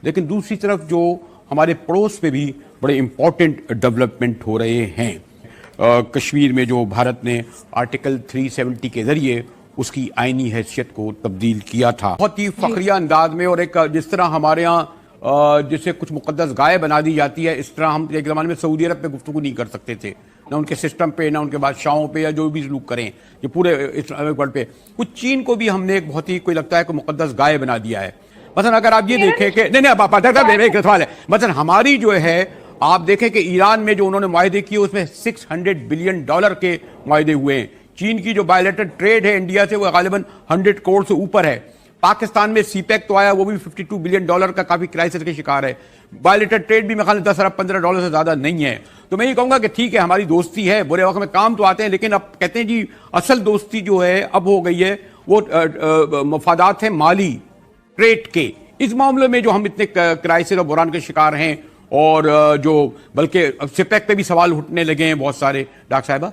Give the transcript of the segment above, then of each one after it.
لیکن دوسری طرف جو ہمارے پڑوس میں بھی بڑے امپورٹنٹ ڈیولپمنٹ ہو رہے ہیں. کشمیر میں جو بھارت نے آرٹیکل 370 کے ذریعے اس کی آئینی حیثیت کو تبدیل کیا تھا بہت ہی فخریہ انداز میں، اور ایک جس طرح ہمارے ہاں جسے کچھ مقدس گائے بنا دی جاتی ہے، اس طرح ہم ایک زمانے میں سعودی عرب پہ گفتگو نہیں کر سکتے تھے، نہ ان کے سسٹم پہ، نہ ان کے بادشاہوں پہ، یا جو بھی سلوک کریں یہ پورے اسلامک ورلڈ پہ. کچھ چین کو بھی ہم نے ایک بہت ہی کوئی لگتا ہے کہ مقدس گائے بنا دیا ہے. مثلا اگر آپ یہ دیکھیں کہ ایک سوال ہے، مثلا ہماری جو ہے آپ دیکھیں کہ ایران میں جو انہوں نے معاہدے کیے اس میں $600 بلین کے معاہدے ہوئے ہیں. چین کی جو بائیلیٹرل ٹریڈ ہے انڈیا سے وہ غالباً 100 کروڑ سے اوپر ہے. پاکستان میں سی پیک تو آیا، وہ بھی $52 بلین کا کافی کرائسس کے شکار ہے. بائیلیٹرل ٹریڈ بھی میرے خیال میں 10 ارب $15 سے زیادہ نہیں ہے. تو میں یہ کہوں گا کہ ٹھیک ہے ہماری دوستی ہے، برے وقت میں کام تو آتے ہیں، لیکن اب کہتے ہیں جی اصل دوستی جو ہے اب ہو گئی ہے وہ مفادات ہیں مالی ٹریڈ کے. اس معاملے میں جو ہم اتنے کرائسس اور بحران کے شکار ہیں، اور جو بلکہ سپیک پہ بھی سوال اٹھنے لگے ہیں بہت سارے. ڈاکٹر صاحبہ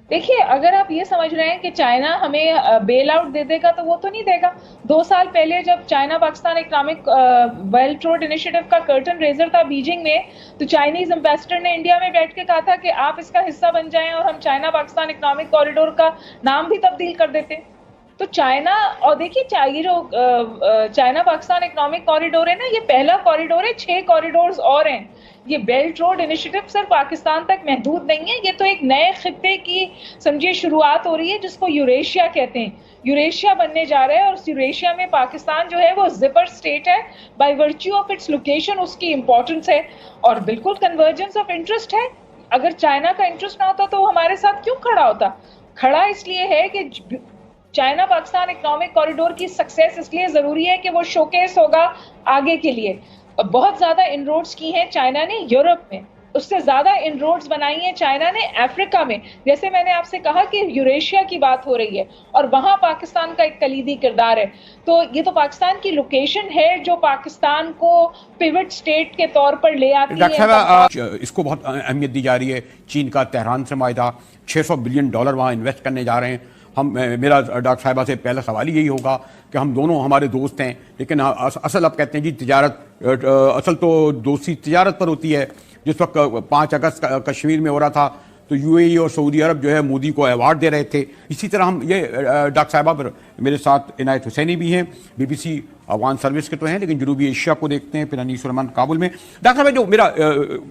دیکھیے، اگر آپ یہ سمجھ رہے ہیں کہ چائنا ہمیں بیل آؤٹ دے دے گا تو وہ تو نہیں دے گا. 2 سال پہلے جب China Pakistan economic belt road initiative کا کرٹن ریزر تھا بیجنگ میں، تو چائنیز امبیسڈر نے انڈیا میں بیٹھ کے کہا تھا کہ آپ اس کا حصہ بن جائیں اور ہم چائنا پاکستان اکنامک کوریڈور کا نام بھی تبدیل کر دیتے. تو چائنا، اور دیکھیے یہ جو چائنا پاکستان اکنامک کوریڈور ہے نا، یہ پہلا کوریڈور ہے، 6 کوریڈورز اور ہیں. یہ بیلٹ روڈ انیشیٹو صرف پاکستان تک محدود نہیں ہے، یہ تو ایک نئے خطے کی سمجھیے شروعات ہو رہی ہے جس کو یوریشیا کہتے ہیں. یوریشیا بننے جا رہا ہے، اور اس یوریشیا میں پاکستان جو ہے وہ زپر سٹیٹ ہے. By virtue of its location اس کی امپورٹنس ہے، اور بالکل کنورجنس آف انٹرسٹ ہے. اگر چائنا کا انٹرسٹ نہ ہوتا تو وہ ہمارے ساتھ کیوں کھڑا ہوتا؟ کھڑا اس لیے ہے کہ چائنا پاکستان اکنامک کوریڈور کی سکسیس اس لیے ضروری ہے کہ وہ شوکیس ہوگا آگے کے لیے. بہت زیادہ انروڈز کی ہیں چائنا نے یورپ میں، اس سے زیادہ انروڈز بنائی ہیں چائنا نے افریقہ میں. جیسے میں نے آپ سے کہا کہ یوریشیا کی بات ہو رہی ہے اور وہاں پاکستان کا ایک کلیدی کردار ہے. تو یہ تو پاکستان کی لوکیشن ہے جو پاکستان کو پیوٹ سٹیٹ کے طور پر لے آتی ہے. ڈاکٹر صاحب اس کو بہت اہمیت دی جا رہی ہے. چین کا تہران سے معاہدہ، $600 بلین وہاں انویسٹ کرنے جا رہے ہیں. میرا ڈاکٹر صاحبہ سے پہلا سوال یہی ہوگا کہ ہم دونوں ہمارے دوست ہیں، لیکن اصل اب کہتے ہیں جی تجارت، اصل تو دوستی تجارت پر ہوتی ہے. جس وقت 5 اگست کشمیر میں ہو رہا تھا تو یو اے ای اور سعودی عرب جو ہے مودی کو ایوارڈ دے رہے تھے. اسی طرح ہم یہ ڈاکٹر صاحبہ پر میرے ساتھ عنایت حسینی بھی ہیں، BBC افغان سروس کے تو ہیں، لیکن جنوبی ایشیا کو دیکھتے ہیں. پھر انیس سلیمان کابل میں. ڈاکٹر صاحب جو میرا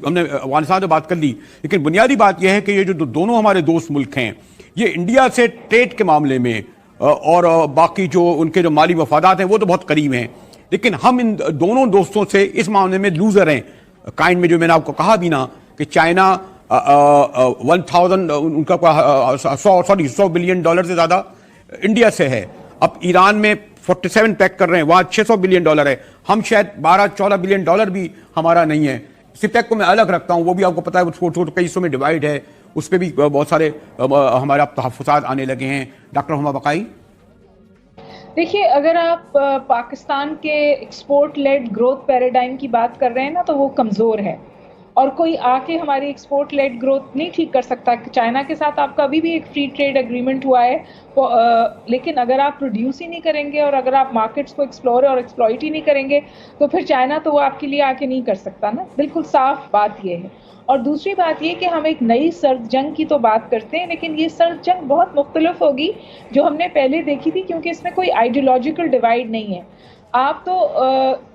ہم نے افغانستان سے بات کر لی، لیکن بنیادی بات یہ ہے کہ یہ جو دونوں ہمارے دوست ملک ہیں، یہ انڈیا سے ٹریڈ کے معاملے میں اور باقی جو ان کے جو مالی مفادات ہیں وہ تو بہت قریب ہیں، لیکن ہم ان دونوں دوستوں سے اس معاملے میں لوزر ہیں. کائنڈ میں جو میں نے آپ کو کہا بھی نا کہ چائنا 1000 ان کا 100 بلین ڈالر سے زیادہ انڈیا سے ہے. اب ایران میں 47 پیک کر رہے ہیں، وہاں $600 بلین ہے. ہم شاید 12-14 بلین ڈالر بھی ہمارا نہیں ہے. سپیک کو میں الگ رکھتا ہوں، وہ بھی آپ کو پتا ہے وہ کئی حصوں میں ڈیوائڈ ہے، اس پہ بھی بہت سارے ہمارے اب تحفظات آنے لگے ہیں. ڈاکٹر ہما بقائی دیکھیے، اگر آپ پاکستان کے ایکسپورٹ لیڈ گروتھ پیراڈائم کی بات کر رہے ہیں نا تو وہ کمزور ہے، اور کوئی آ کے ہماری ایکسپورٹ لیڈ گروتھ نہیں ٹھیک کر سکتا. چائنا کے ساتھ آپ کا ابھی بھی ایک فری ٹریڈ اگریمنٹ ہوا ہے، لیکن اگر آپ پروڈیوس ہی نہیں کریں گے اور اگر آپ مارکیٹس کو ایکسپلور اور ایکسپلوئٹ ہی نہیں کریں گے تو پھر چائنا تو وہ آپ کے لیے آ کے نہیں کر سکتا نا. بالکل صاف بات یہ ہے. اور دوسری بات یہ کہ ہم ایک نئی سرد جنگ کی تو بات کرتے ہیں، لیکن یہ سرد جنگ بہت مختلف ہوگی جو ہم نے پہلے دیکھی تھی، کیونکہ اس میں کوئی آئیڈیولوجیکل ڈیوائیڈ نہیں ہے. آپ تو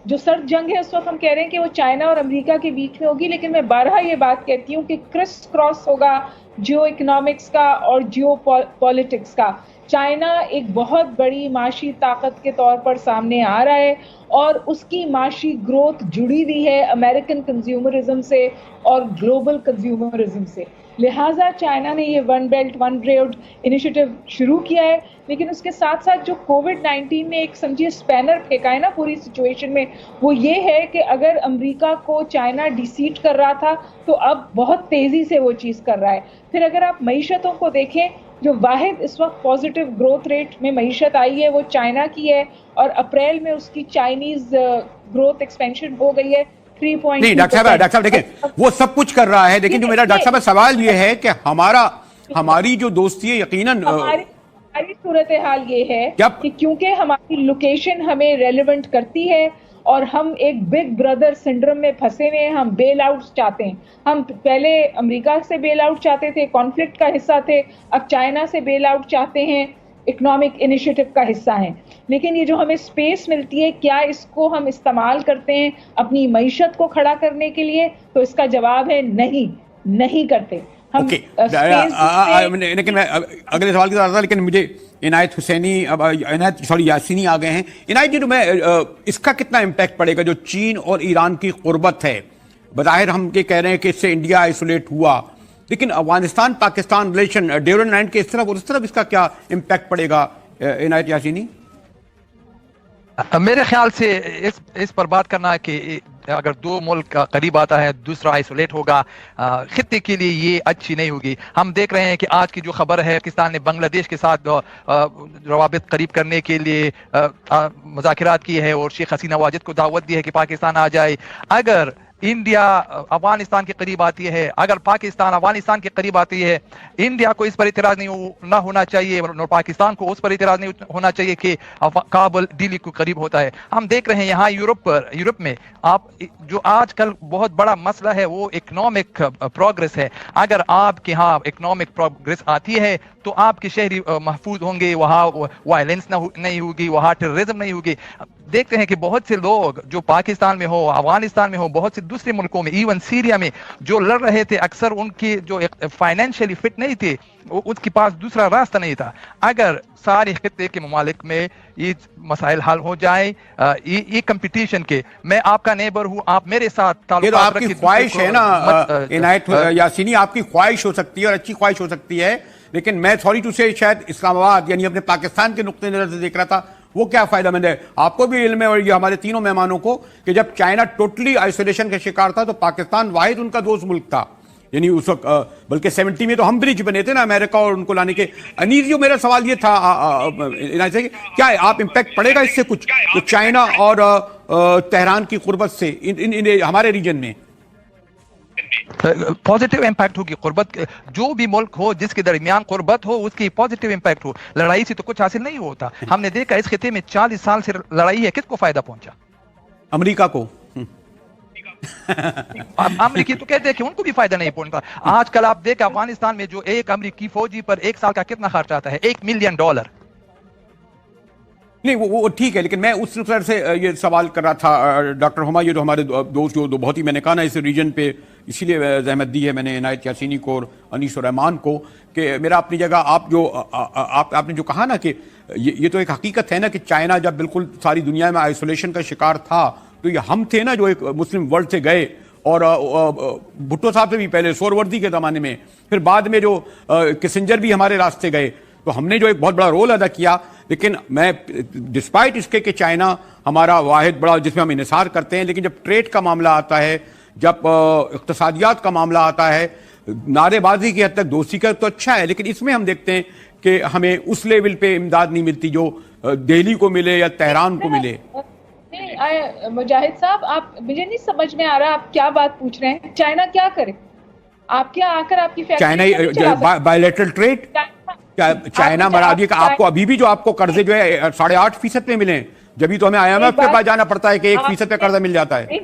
جو سرد جنگ ہے اس وقت ہم کہہ رہے ہیں کہ وہ چائنا اور امریکہ کے بیچ میں ہوگی، لیکن میں بارہا یہ بات کہتی ہوں کہ کرس کراس ہوگا جیو اکنامکس کا اور جیو پالیٹکس کا. چائنا ایک بہت بڑی معاشی طاقت کے طور پر سامنے آ رہا ہے، اور اس کی معاشی گروتھ جڑی ہوئی ہے امریکن کنزیومرزم سے اور گلوبل کنزیومرزم سے. لہٰذا چائنا نے یہ one belt one road initiative شروع کیا ہے، لیکن اس کے ساتھ ساتھ جو کووڈ-19 نے ایک سمجھیے اسپینر پھینکا ہے نا پوری سچویشن میں، وہ یہ ہے کہ اگر امریکہ کو چائنا ڈیسیٹ کر رہا تھا تو اب بہت تیزی سے وہ چیز کر رہا ہے. پھر اگر آپ معیشتوں کو دیکھیں، جو واحد اس وقت پازیٹیو گروتھ ریٹ میں معیشت آئی ہے وہ چائنا کی ہے، اور اپریل میں اس کی چائنیز گروتھ ایکسپینشن ہو گئی ہے 3.2%. نہیں ڈاکٹر صاحب دیکھیں وہ سب کچھ کر رہا ہے، لیکن جو میرا ڈاکٹر صاحب سوال یہ ہے کہ ہماری جو دوستی ہے یقیناً ہماری صورتحال یہ ہے کہ کیونکہ ہماری لوکیشن ہمیں ریلیونٹ کرتی ہے، اور ہم ایک بگ بردر سنڈروم میں پھنسے ہوئے ہیں. ہم بیل آؤٹس چاہتے ہیں. ہم پہلے امریکہ سے بیل آؤٹ چاہتے تھے, کانفلکٹ کا حصہ تھے, اب چائنا سے بیل آؤٹ چاہتے ہیں, اکنامک انیشیٹو کا حصہ ہیں. لیکن یہ جو ہمیں اسپیس ملتی ہے, کیا اس کو ہم استعمال کرتے ہیں اپنی معیشت کو کھڑا کرنے کے لیے؟ تو اس کا جواب ہے نہیں کرتے. ہم لیکن میں اگلے سوال کی طرف تھا, لیکن مجھے عنایت حسینی یاسینی آ گئے ہیں. عنایت جی, اس کا کتنا امپیکٹ پڑے گا جو چین اور ایران کی قربت ہے؟ بظاہر ہم یہ کہہ رہے ہیں کہ اس سے انڈیا آئسولیٹ ہوا, لیکن Afghanistan Pakistan relation Durand line کے اس طرف اس کا کیا امپیکٹ پڑے گا عنایت یاسینی؟ میرے خیال سے اس پر بات کرنا ہے کہ اگر دو ملک قریب آتا ہے دوسرا آئسولیٹ ہوگا, خطے کے لیے یہ اچھی نہیں ہوگی. ہم دیکھ رہے ہیں کہ آج کی جو خبر ہے, پاکستان نے بنگلہ دیش کے ساتھ روابط قریب کرنے کے لیے مذاکرات کی ہے اور شیخ حسینہ واجد کو دعوت دی ہے کہ پاکستان آ جائے. اگر انڈیا افغانستان کے قریب آتی ہے, اگر پاکستان افغانستان کے قریب آتی ہے, انڈیا کو اس پر اعتراض نہ ہونا چاہیے اور پاکستان کو اس پر اعتراض نہیں ہونا چاہیے کہ کابل دلی کو قریب ہوتا ہے. ہم دیکھ رہے ہیں یہاں یورپ میں آپ جو آج کل بہت بڑا مسئلہ ہے وہ اکنامک پروگریس ہے. اگر آپ کے ہاں اکنامک پروگریس آتی ہے تو آپ کے شہری محفوظ ہوں گے, وہاں وائلنس نہیں ہوگی, وہاں ٹیررزم نہیں ہوگی. دیکھتے ہیں کہ بہت سے لوگ جو پاکستان میں ہو, افغانستان میں ہو, بہت سے دوسرے ملکوں میں, ایون سیریا میں جو لڑ رہے تھے, اکثر ان کی جو فائنینشلی فٹ نہیں تھے, اس کے پاس دوسرا راستہ نہیں تھا. اگر سارے خطے کے ممالک میں یہ مسائل حل ہو جائے, یہ کمپٹیشن کے, میں آپ کا نیبر ہوں, آپ میرے ساتھ تعلقات رکھیں, آپ کی خواہش ہے نا عنایت یاسینی, آپ کی خواہش ہو سکتی ہے اور اچھی خواہش ہو سکتی ہے, لیکن میں سوری ٹو سے شاید اسلام آباد یعنی اپنے پاکستان کے نقطۂ نظر سے دیکھ رہا تھا. وہ کیا فائدہ مند ہے؟ آپ کو بھی علم ہے اور یہ ہمارے تینوں مہمانوں کو کہ جب چائنا ٹوٹلی آئسولیشن کا شکار تھا تو پاکستان واحد ان کا دوست ملک تھا. یعنی اس وقت بلکہ 70 میں تو ہم برج بنے تھے نا امریکہ اور ان کو لانے کے. انیزیو, میرا سوال یہ تھا کیا آپ امپیکٹ پڑے گا اس سے کچھ تو چائنا اور تہران کی قربت سے ہمارے ریجن میں؟ پازیٹیو امپیکٹ ہوگی. قربت جو بھی ملک ہو جس کے درمیان قربت ہو اس کی پازیٹیو امپیکٹ ہو. لڑائی سے تو کچھ حاصل نہیں ہوتا. ہم نے دیکھا اس خطے میں 40 سال سے لڑائی ہے, کس کو فائدہ پہنچا؟ امریکہ کو. امریکی تو کہتے ہیں کہ ان کو بھی فائدہ نہیں پہنچتا. آج کل آپ دیکھیں افغانستان میں جو ایک امریکی فوجی پر ایک سال کا کتنا خرچ آتا ہے, $1 ملین. نہیں وہ ٹھیک ہے, لیکن میں اس طرح سے یہ سوال کر رہا تھا ڈاکٹر ہما, یہ جو ہمارے دوست جو بہت ہی, میں نے کہا نا اس ریجن پہ اسی لیے زحمت دی ہے میں نے عنایت یاسینی کو اور انیس الرحمان کو, کہ میرا اپنی جگہ آپ نے جو کہا نا کہ یہ تو ایک حقیقت ہے نا کہ چائنا جب بالکل ساری دنیا میں آئسولیشن کا شکار تھا تو یہ ہم تھے نا جو ایک مسلم ورلڈ سے گئے, اور بھٹو صاحب سے بھی پہلے, سورورتی کے زمانے میں, پھر بعد میں جو کسنجر بھی ہمارے راستے گئے, تو ہم نے جو ایک بہت بڑا رول ادا کیا. لیکن میں ڈسپائٹ اس کے کہ چائنا ہمارا واحد بڑا جس میں ہم انحصار کرتے ہیں, لیکن جب ٹریڈ کا معاملہ آتا ہے, جب اقتصادیات کا معاملہ آتا ہے, نعرے بازی کی حد تک دوستی کا تو اچھا ہے, لیکن اس میں ہم دیکھتے ہیں کہ ہمیں اس لیول پہ امداد نہیں ملتی جو دہلی کو ملے یا تہران کو ملے. مجاہد صاحب, آپ مجھے نہیں سمجھ میں آ رہا آپ کیا بات پوچھ رہے ہیں. چائنا کیا کرے؟ آپ کیا آ کر آپ کی چائنا بائیلیٹرل ٹریڈ, چائنا مرادی کا آپ کو ابھی بھی جو آپ کو قرضے جو ہے 8.5% پہ ملیں, جبھی تو ہمیں IMF کے پاس جانا پڑتا ہے کہ 1% پہ قرضہ مل جاتا ہے.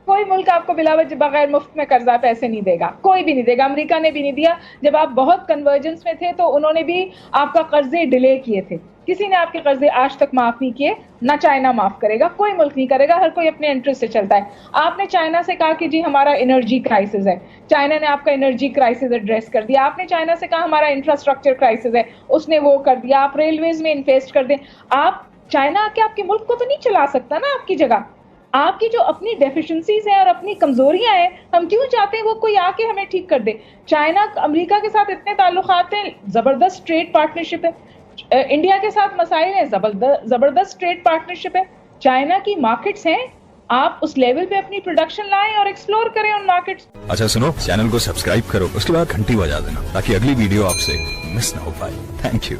کوئی ملک آپ کو بلا وجہ بغیر مفت میں قرضہ پیسے نہیں دے گا, کوئی بھی نہیں دے گا. امریکہ نے بھی نہیں دیا. جب آپ بہت کنورجنس میں تھے تو انہوں نے بھی آپ کا قرضے ڈیلے کیے تھے. کسی نے آپ کے قرضے آج تک معاف نہیں کیے, نہ چائنا معاف کرے گا, کوئی ملک نہیں کرے گا. ہر کوئی اپنے انٹرسٹ سے چلتا ہے. آپ نے چائنا سے کہا کہ جی ہمارا انرجی کرائسس ہے, چائنا نے آپ کا انرجی کرائسس ایڈریس کر دیا. آپ نے چائنا سے کہا ہمارا انفراسٹرکچر کرائسس ہے, اس نے وہ کر دیا. آپ ریلویز میں انویسٹ کر دیں. آپ چائنا کے آپ کے ملک کو تو نہیں چلا سکتا نا آپ کی جگہ. آپ کی جو اپنی ڈیفیشنسیز ہیں اور اپنی کمزوریاں ہیں, ہم کیوں چاہتے ہیں وہ کوئی آ کے ہمیں ٹھیک کر دے. چائنا امریکہ کے ساتھ اتنے تعلقات ہیں, زبردست ٹریڈ پارٹنرشپ ہے. انڈیا کے ساتھ مسائل ہیں, زبردست ٹریڈ پارٹنرشپ ہے. چائنا کی مارکیٹس ہیں, آپ اس لیول پہ اپنی پروڈکشن لائیں اور ایکسپلور کریں ان مارکیٹس. اچھا سنو, چینل کو سبسکرائب کرو, اس کے بعد گھنٹی بجا دینا تاکہ اگلی ویڈیو آپ سے مس نہ ہو پائے. Thank you.